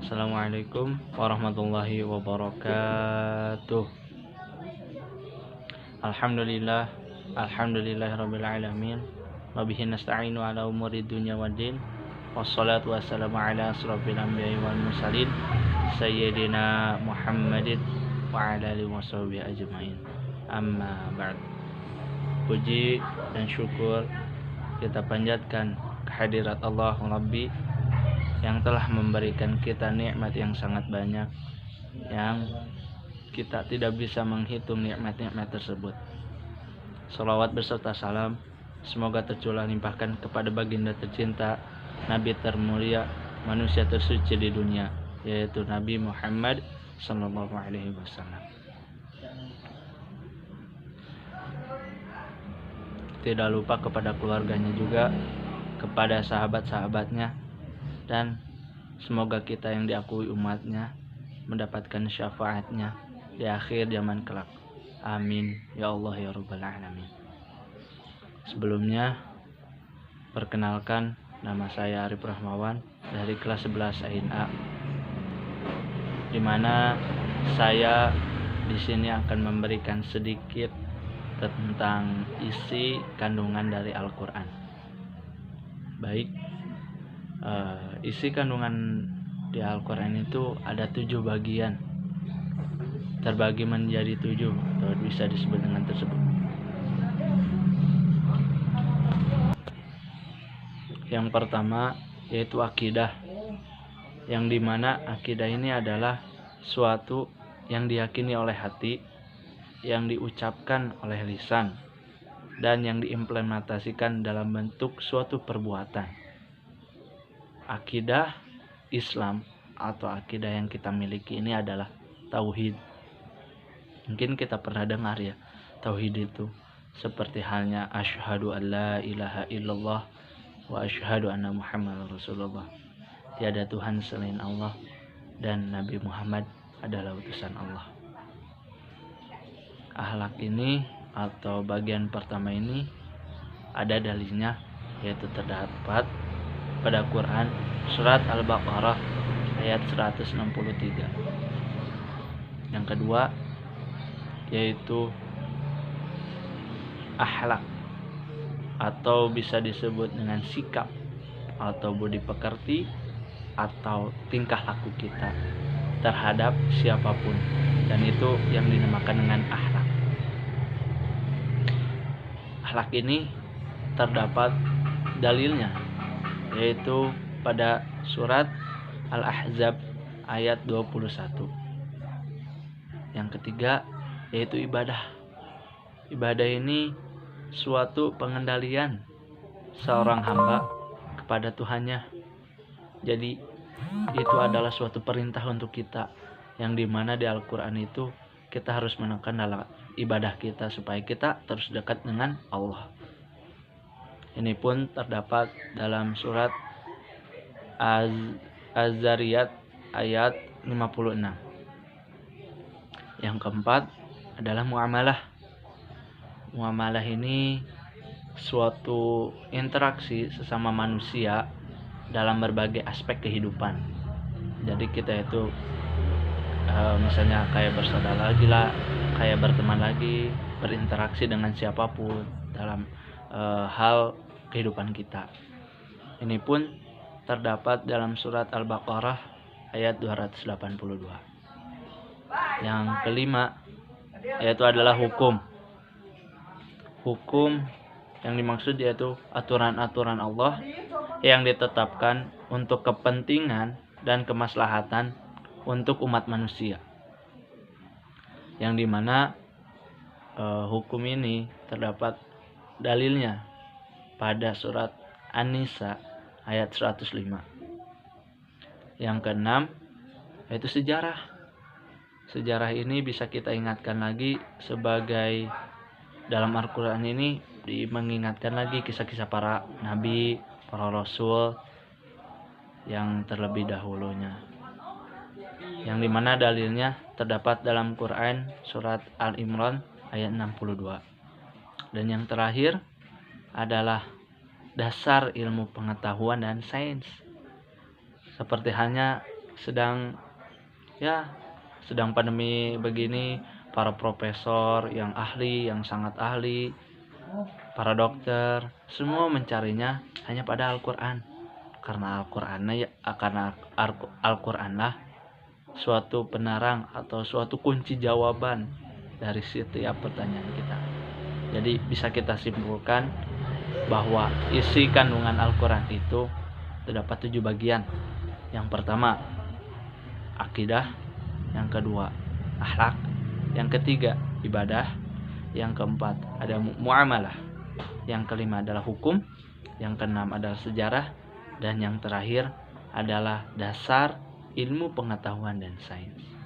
Assalamualaikum warahmatullahi wabarakatuh. Alhamdulillahirabbil alamin. Wa bihi nasta'inu ala umuri dunya waddin. Wassalatu wassalamu ala asrofil anbiya'i wal mursalin sayyidina Muhammadin wa ala alihi washabihi ajmain. Amma ba'd. Puji dan syukur kita panjatkan kehadirat Allah Rabbi yang telah memberikan kita nikmat yang sangat banyak, yang kita tidak bisa menghitung nikmat-nikmat tersebut. Salawat beserta salam semoga tercurah limpahkan kepada baginda tercinta, Nabi termulia, manusia tersuci di dunia, yaitu Nabi Muhammad sallallahu alaihi wasallam. Tidak lupa kepada keluarganya juga, kepada sahabat-sahabatnya, dan semoga kita yang diakui umatnya mendapatkan syafaatnya di akhir zaman kelak. Amin ya Allah ya Rabbal alamin. Sebelumnya perkenalkan, nama saya Arif Rahmawan dari kelas 11 A, di mana saya di sini akan memberikan sedikit tentang isi kandungan dari Al-Quran. Baik, isi kandungan di Al-Quran itu ada 7 bagian, terbagi menjadi 7 atau bisa disebut dengan tersebut. Yang pertama yaitu akidah, yang dimana akidah ini adalah suatu yang diyakini oleh hati, yang diucapkan oleh lisan, dan yang diimplementasikan dalam bentuk suatu perbuatan. Akidah Islam atau akidah yang kita miliki ini adalah tauhid. Mungkin kita pernah dengar ya, tauhid itu seperti halnya asyhadu an la ilaha illallah wa asyhadu anna Muhammadar Rasulullah. Tiada Tuhan selain Allah dan Nabi Muhammad adalah utusan Allah. Akhlak ini atau bagian pertama ini ada dalilnya, yaitu terdapat pada Quran surat Al-Baqarah ayat 163. Yang kedua yaitu akhlak atau bisa disebut dengan sikap atau budi pekerti atau tingkah laku kita terhadap siapapun, dan itu yang dinamakan dengan akhlak. Akhlak ini terdapat dalilnya, yaitu pada surat Al-Ahzab ayat 21. Yang ketiga yaitu ibadah. Ibadah ini suatu pengendalian seorang hamba kepada Tuhannya. Jadi itu adalah suatu perintah untuk kita, yang dimana di Al-Quran itu kita harus menekan dalam ibadah kita supaya kita terus dekat dengan Allah. Ini pun terdapat dalam surat Az-Zariyat ayat 56. Yang keempat adalah muamalah. Muamalah ini suatu interaksi sesama manusia dalam berbagai aspek kehidupan. Jadi kita itu misalnya kayak bersaudara lagi lah, kayak berteman lagi, berinteraksi dengan siapapun dalam hal kehidupan kita. Ini pun terdapat dalam surat Al-Baqarah ayat 282. Yang kelima yaitu adalah hukum. Hukum yang dimaksud yaitu aturan-aturan Allah yang ditetapkan untuk kepentingan dan kemaslahatan untuk umat manusia, yang dimana hukum ini terdapat dalilnya pada surat An-Nisa ayat 105. Yang keenam yaitu sejarah. Sejarah ini bisa kita ingatkan lagi sebagai dalam Al-Quran ini mengingatkan lagi kisah-kisah para nabi, para rasul yang terlebih dahulunya, yang dimana dalilnya terdapat dalam Quran surat Al-Imran ayat 62. Dan yang terakhir adalah dasar ilmu pengetahuan dan sains, seperti halnya sedang pandemi begini, para profesor yang ahli, yang sangat ahli, para dokter, semua mencarinya hanya pada Al-Quran. Karena Al-Quranlah suatu penarang atau suatu kunci jawaban dari setiap pertanyaan kita. Jadi bisa kita simpulkan bahwa isi kandungan Al-Quran itu terdapat 7 bagian. Yang pertama, akidah. Yang kedua, akhlak. Yang ketiga, ibadah. Yang keempat, ada muamalah. Yang kelima adalah hukum. Yang keenam adalah sejarah. Dan yang terakhir adalah dasar ilmu pengetahuan dan sains.